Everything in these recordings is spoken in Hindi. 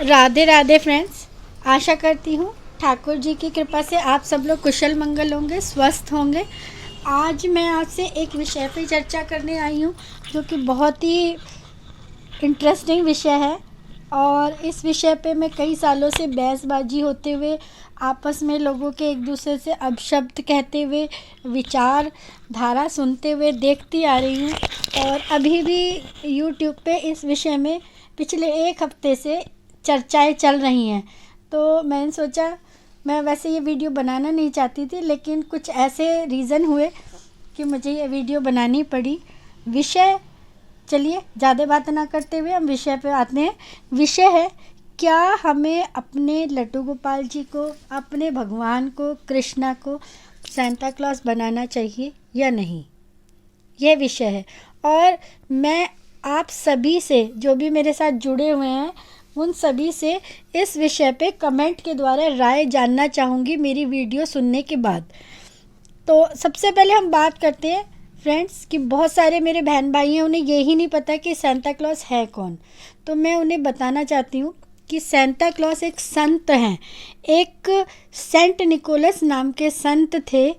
राधे राधे फ्रेंड्स। आशा करती हूँ ठाकुर जी की कृपा से आप सब लोग कुशल मंगल होंगे, स्वस्थ होंगे। आज मैं आपसे एक विषय पर चर्चा करने आई हूँ जो कि बहुत ही इंटरेस्टिंग विषय है। और इस विषय पे मैं कई सालों से बहसबाजी होते हुए, आपस में लोगों के एक दूसरे से अपशब्द कहते हुए, विचार धारा सुनते हुए देखती आ रही हूँ। और अभी भी यूट्यूब पे इस विषय में पिछले एक हफ्ते से चर्चाएं चल रही हैं। तो मैंने सोचा, मैं वैसे ये वीडियो बनाना नहीं चाहती थी, लेकिन कुछ ऐसे रीज़न हुए कि मुझे ये वीडियो बनानी पड़ी। विषय, चलिए ज़्यादा बात ना करते हुए हम विषय पे आते हैं। विषय है, क्या हमें अपने लड्डू गोपाल जी को, अपने भगवान को, कृष्णा को सांता क्लॉस बनाना चाहिए या नहीं, यह विषय है। और मैं आप सभी से, जो भी मेरे साथ जुड़े हुए हैं, उन सभी से इस विषय पे कमेंट के द्वारा राय जानना चाहूँगी मेरी वीडियो सुनने के बाद। तो सबसे पहले हम बात करते हैं फ्रेंड्स कि बहुत सारे मेरे बहन भाई हैं, उन्हें यही नहीं पता कि सांता क्लॉस है कौन। तो मैं उन्हें बताना चाहती हूँ कि सांता क्लॉस एक संत हैं। एक सेंट निकोलस नाम के संत थे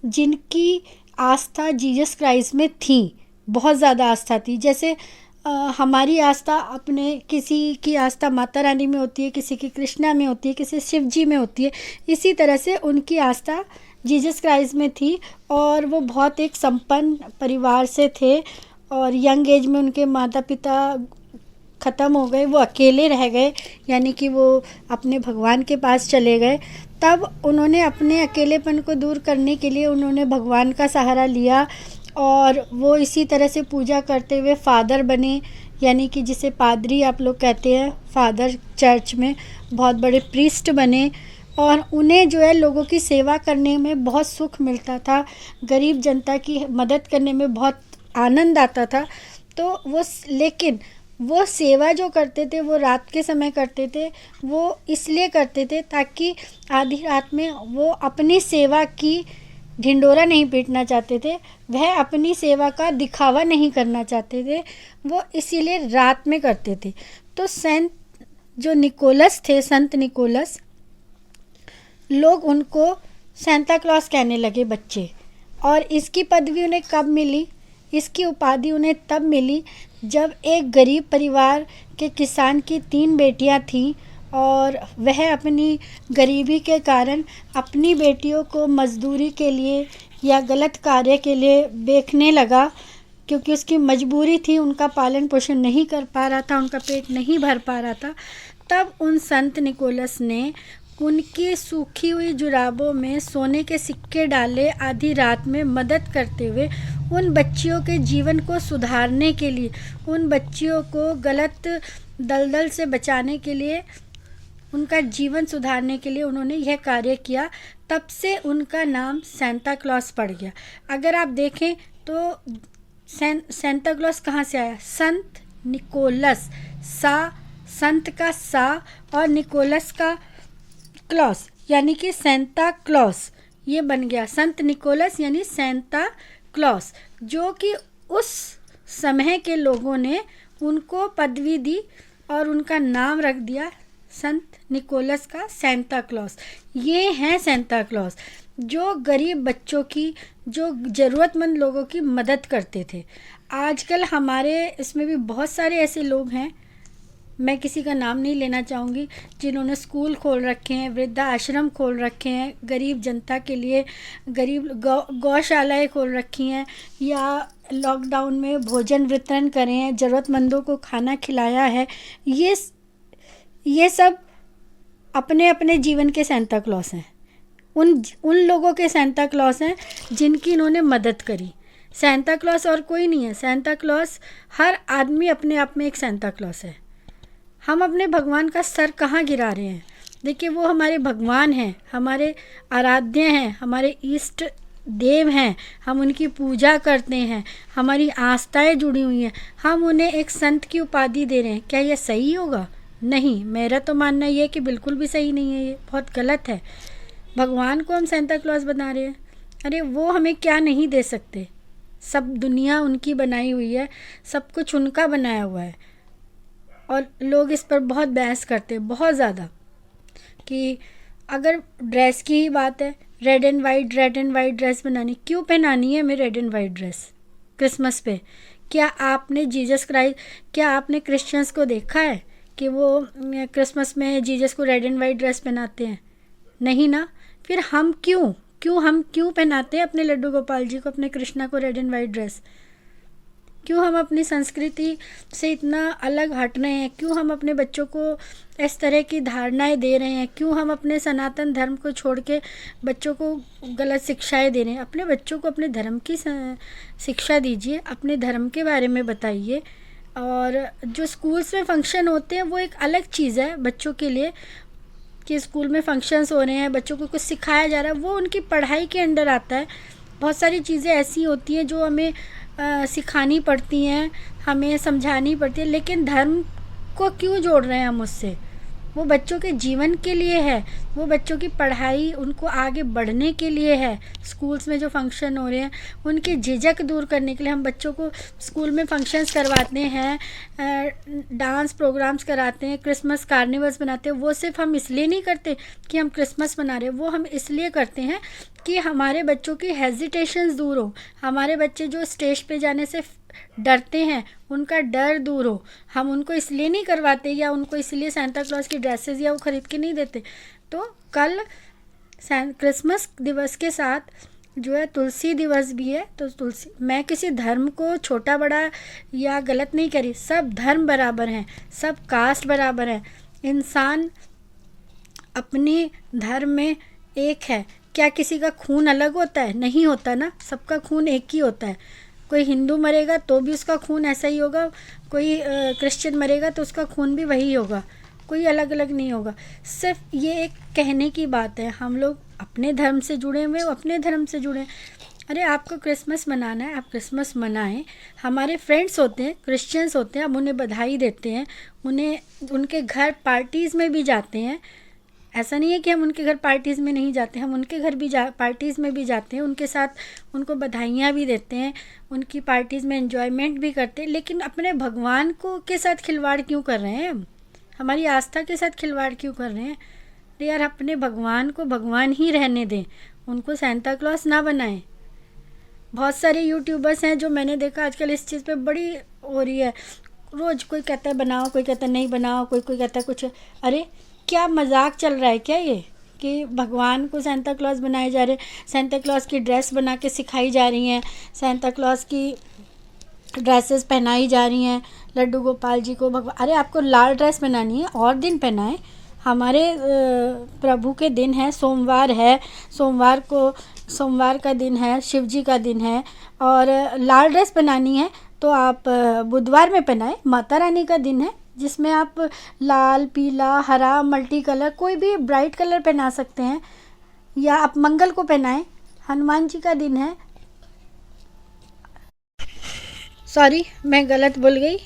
जिनकी आस्था जीसस क्राइस्ट में थी, बहुत ज़्यादा आस्था थी। जैसे हमारी आस्था, अपने किसी की आस्था माता रानी में होती है, किसी की कृष्णा में होती है, किसी शिव जी में होती है, इसी तरह से उनकी आस्था जीसस क्राइस्ट में थी। और वो बहुत एक संपन्न परिवार से थे और यंग एज में उनके माता पिता ख़त्म हो गए, वो अकेले रह गए, यानी कि वो अपने भगवान के पास चले गए। तब उन्होंने अपने अकेलेपन को दूर करने के लिए उन्होंने भगवान का सहारा लिया और वो इसी तरह से पूजा करते हुए फादर बने, यानी कि जिसे पादरी आप लोग कहते हैं, फादर चर्च में बहुत बड़े प्रीस्ट बने। और उन्हें जो है लोगों की सेवा करने में बहुत सुख मिलता था, गरीब जनता की मदद करने में बहुत आनंद आता था। तो वो, लेकिन वो सेवा जो करते थे वो रात के समय करते थे। वो इसलिए करते थे ताकि आधी रात में वो अपनी सेवा की ढिंडोरा नहीं पीटना चाहते थे, वह अपनी सेवा का दिखावा नहीं करना चाहते थे, वो इसीलिए रात में करते थे। तो सेंट जो निकोलस थे, संत निकोलस, लोग उनको सांता क्लॉस कहने लगे, बच्चे। और इसकी पदवी उन्हें कब मिली, इसकी उपाधि उन्हें तब मिली जब एक गरीब परिवार के किसान की 3 बेटियां थीं और वह अपनी गरीबी के कारण अपनी बेटियों को मजदूरी के लिए या गलत कार्य के लिए बेचने लगा, क्योंकि उसकी मजबूरी थी, उनका पालन पोषण नहीं कर पा रहा था, उनका पेट नहीं भर पा रहा था। तब उन संत निकोलस ने उनकी सूखी हुई जुराबों में सोने के सिक्के डाले, आधी रात में मदद करते हुए उन बच्चियों के जीवन को सुधारने के लिए, उन बच्चियों को गलत दलदल से बचाने के लिए, उनका जीवन सुधारने के लिए उन्होंने यह कार्य किया। तब से उनका नाम सांता क्लॉस पड़ गया। अगर आप देखें तो सांता क्लॉस कहाँ से आया, संत निकोलस, सा, संत का सा और निकोलस का क्लॉस, यानी कि सांता क्लॉस, ये बन गया संत निकोलस यानी सांता क्लॉस, जो कि उस समय के लोगों ने उनको पदवी दी और उनका नाम रख दिया संत निकोलस का सांता क्लॉस। ये हैं सांता क्लॉस जो गरीब बच्चों की, जो ज़रूरतमंद लोगों की मदद करते थे। आजकल हमारे इसमें भी बहुत सारे ऐसे लोग हैं, मैं किसी का नाम नहीं लेना चाहूँगी, जिन्होंने स्कूल खोल रखे हैं, वृद्धा आश्रम खोल रखे हैं, गरीब जनता के लिए गरीब गौशालाएँ खोल रखी हैं, या लॉकडाउन में भोजन वितरण करे हैं, ज़रूरतमंदों को खाना खिलाया है। ये सब अपने अपने जीवन के सांता क्लॉस हैं। उन लोगों के सांता क्लॉस हैं जिनकी इन्होंने मदद करी। सांता क्लॉस और कोई नहीं है, सांता क्लॉस हर आदमी अपने आप में एक सांता क्लॉस है। हम अपने भगवान का सर कहाँ गिरा रहे हैं? देखिए, वो हमारे भगवान हैं, हमारे आराध्य हैं, हमारे इष्ट देव हैं, हम उनकी पूजा करते हैं, हमारी आस्थाएं जुड़ी हुई हैं, हम उन्हें एक संत की उपाधि दे रहे हैं। क्या यह सही होगा? नहीं, मेरा तो मानना ये है कि बिल्कुल भी सही नहीं है, ये बहुत गलत है। भगवान को हम सांता क्लॉस बना रहे हैं। अरे वो हमें क्या नहीं दे सकते? सब दुनिया उनकी बनाई हुई है, सब कुछ उनका बनाया हुआ है। और लोग इस पर बहुत बहस करते हैं, बहुत ज़्यादा, कि अगर ड्रेस की ही बात है, रेड एंड वाइट ड्रेस बनानी, क्यों पहनानी है हमें red and white dress Christmas पे? क्या आपने जीसस क्राइस्ट, क्या आपने क्रिश्चियंस को देखा है कि वो क्रिसमस में जीसस को रेड एंड वाइट ड्रेस पहनाते हैं? नहीं ना। फिर हम क्यों पहनाते हैं अपने लड्डू गोपाल जी को, अपने कृष्णा को रेड एंड वाइट ड्रेस? क्यों हम अपनी संस्कृति से इतना अलग हट रहे हैं? क्यों हम अपने बच्चों को इस तरह की धारणाएं दे रहे हैं? क्यों हम अपने सनातन धर्म को छोड़ के बच्चों को गलत शिक्षाएं दे रहे हैं? अपने बच्चों को अपने धर्म की शिक्षा दीजिए, अपने धर्म के बारे में बताइए। और जो स्कूल्स में फंक्शन होते हैं वो एक अलग चीज़ है बच्चों के लिए, कि स्कूल में फंक्शंस हो रहे हैं, बच्चों को कुछ सिखाया जा रहा है, वो उनकी पढ़ाई के अंडर आता है। बहुत सारी चीज़ें ऐसी होती हैं जो हमें सिखानी पड़ती हैं, हमें समझानी पड़ती है, लेकिन धर्म को क्यों जोड़ रहे हैं हम उससे? वो बच्चों के जीवन के लिए है, वो बच्चों की पढ़ाई, उनको आगे बढ़ने के लिए है। स्कूल्स में जो फंक्शन हो रहे हैं उनकी झिझक दूर करने के लिए हम बच्चों को स्कूल में फंक्शंस करवाते हैं, डांस प्रोग्राम्स कराते हैं, क्रिसमस कार्निवल्स बनाते हैं। वो सिर्फ हम इसलिए नहीं करते कि हम क्रिसमस मना रहे हैं, वो हम इसलिए करते हैं कि हमारे बच्चों की हेजिटेशंस दूर हो, हमारे बच्चे जो स्टेज पे जाने से डरते हैं उनका डर दूर हो। हम उनको इसलिए नहीं करवाते या उनको इसलिए सांता क्लॉज की ड्रेसेस या वो ख़रीद के नहीं देते। तो कल क्रिसमस दिवस के साथ जो है तुलसी दिवस भी है, तो तुलसी, मैं किसी धर्म को छोटा बड़ा या गलत नहीं करी, सब धर्म बराबर हैं, सब कास्ट बराबर हैं, इंसान अपने धर्म में एक है। क्या किसी का खून अलग होता है? नहीं होता ना, सबका खून एक ही होता है। कोई हिंदू मरेगा तो भी उसका खून ऐसा ही होगा, कोई क्रिश्चियन मरेगा तो उसका खून भी वही होगा, कोई अलग अलग नहीं होगा। सिर्फ ये एक कहने की बात है, हम लोग अपने धर्म से जुड़े हुए, अपने धर्म से जुड़े। अरे आपको क्रिसमस मनाना है, आप क्रिसमस मनाएं। हमारे फ्रेंड्स होते हैं, क्रिश्चियंस होते हैं, हम उन्हें बधाई देते हैं, उन्हें उनके घर पार्टीज़ में भी जाते हैं। ऐसा नहीं है कि हम उनके घर पार्टीज़ में नहीं जाते, हम उनके घर भी पार्टीज़ में भी जाते हैं, उनके साथ उनको बधाइयाँ भी देते हैं, उनकी पार्टीज़ में एंजॉयमेंट भी करते हैं। लेकिन अपने भगवान को के साथ खिलवाड़ क्यों कर रहे हैं हम? हमारी आस्था के साथ खिलवाड़ क्यों कर रहे हैं? अरे यार, अपने भगवान को भगवान ही रहने दें, उनको सांता क्लॉस ना बनाएं। बहुत सारे यूट्यूबर्स हैं जो मैंने देखा आजकल इस चीज़ पे बड़ी हो रही है, रोज़ कोई कहता है बनाओ, कोई कहता है नहीं बनाओ, कोई कहता है कुछ। अरे क्या मजाक चल रहा है क्या ये, कि भगवान को सांता क्लॉज बनाए जा रहे, सांता क्लॉज की ड्रेस बना के सिखाई जा रही हैं, सांता क्लॉज की ड्रेसेस पहनाई जा रही हैं लड्डू गोपाल जी को। भगवान, अरे आपको लाल ड्रेस पहनानी है और दिन पहनाएं। हमारे प्रभु के दिन है, सोमवार है, सोमवार का दिन है, शिव जी का दिन है, और लाल ड्रेस पहनानी है तो आप बुधवार में पहनाएं। माता रानी का दिन है जिसमें आप लाल, पीला, हरा, मल्टी कलर, कोई भी ब्राइट कलर पहना सकते हैं, या आप मंगल को पहनाएं। हनुमान जी का दिन है, सॉरी मैं गलत बोल गई,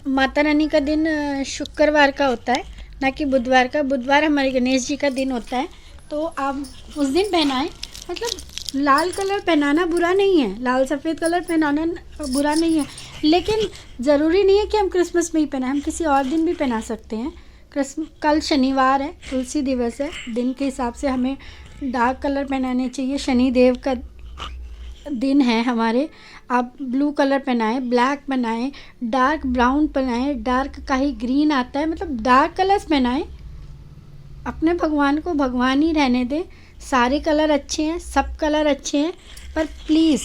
माता रानी का दिन शुक्रवार का होता है, ना कि बुधवार का। बुधवार हमारे गणेश जी का दिन होता है, तो आप उस दिन पहनाएं। मतलब लाल कलर पहनाना बुरा नहीं है, लाल सफ़ेद कलर पहनाना बुरा नहीं है, लेकिन ज़रूरी नहीं है कि हम क्रिसमस में ही पहनाएं, हम किसी और दिन भी पहना सकते हैं। कल शनिवार है, तुलसी दिवस है, दिन के हिसाब से हमें डार्क कलर पहनाने चाहिए। शनिदेव का दिन है हमारे, आप ब्लू कलर पहनाएं, ब्लैक पहनाएं, डार्क ब्राउन पहनाएं, डार्क काही ग्रीन आता है, मतलब डार्क कलर्स पहनाएं। अपने भगवान को भगवान ही रहने दें। सारे कलर अच्छे हैं, सब कलर अच्छे हैं, पर प्लीज़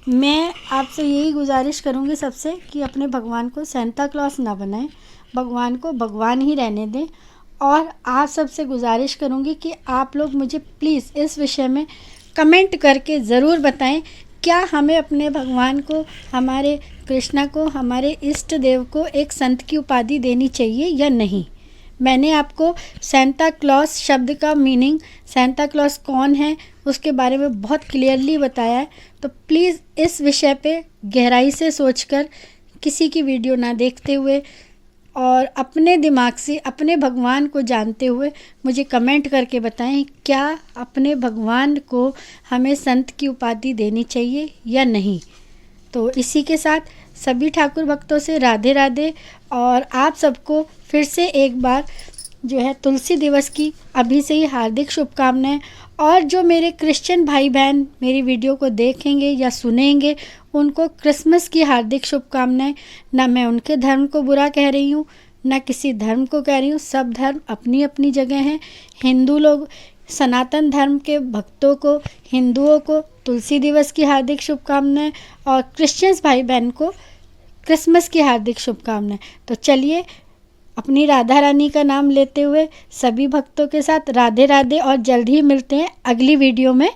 मैं आपसे यही गुजारिश करूँगी सबसे कि अपने भगवान को सांता क्लॉस ना बनाएं, भगवान को भगवान ही रहने दें। और आप सबसे गुजारिश करूँगी कि आप लोग मुझे प्लीज़ इस विषय में कमेंट करके ज़रूर बताएं, क्या हमें अपने भगवान को, हमारे कृष्णा को, हमारे इष्ट देव को एक संत की उपाधि देनी चाहिए या नहीं। मैंने आपको सांता क्लॉज शब्द का मीनिंग, सांता क्लॉज कौन है, उसके बारे में बहुत क्लियरली बताया है। तो प्लीज़ इस विषय पे गहराई से सोचकर, किसी की वीडियो ना देखते हुए और अपने दिमाग से अपने भगवान को जानते हुए मुझे कमेंट करके बताएं, क्या अपने भगवान को हमें संत की उपाधि देनी चाहिए या नहीं। तो इसी के साथ सभी ठाकुर भक्तों से राधे राधे, और आप सबको फिर से एक बार जो है तुलसी दिवस की अभी से ही हार्दिक शुभकामनाएं। और जो मेरे क्रिश्चियन भाई बहन मेरी वीडियो को देखेंगे या सुनेंगे, उनको क्रिसमस की हार्दिक शुभकामनाएं। ना मैं उनके धर्म को बुरा कह रही हूँ, ना किसी धर्म को कह रही हूँ, सब धर्म अपनी अपनी जगह हैं। हिंदू लोग, सनातन धर्म के भक्तों को, हिंदुओं को तुलसी दिवस की हार्दिक शुभकामनाएं, और क्रिश्चियंस भाई बहन को क्रिसमस की हार्दिक शुभकामनाएं। तो चलिए अपनी राधा रानी का नाम लेते हुए सभी भक्तों के साथ राधे राधे, और जल्द ही मिलते हैं अगली वीडियो में।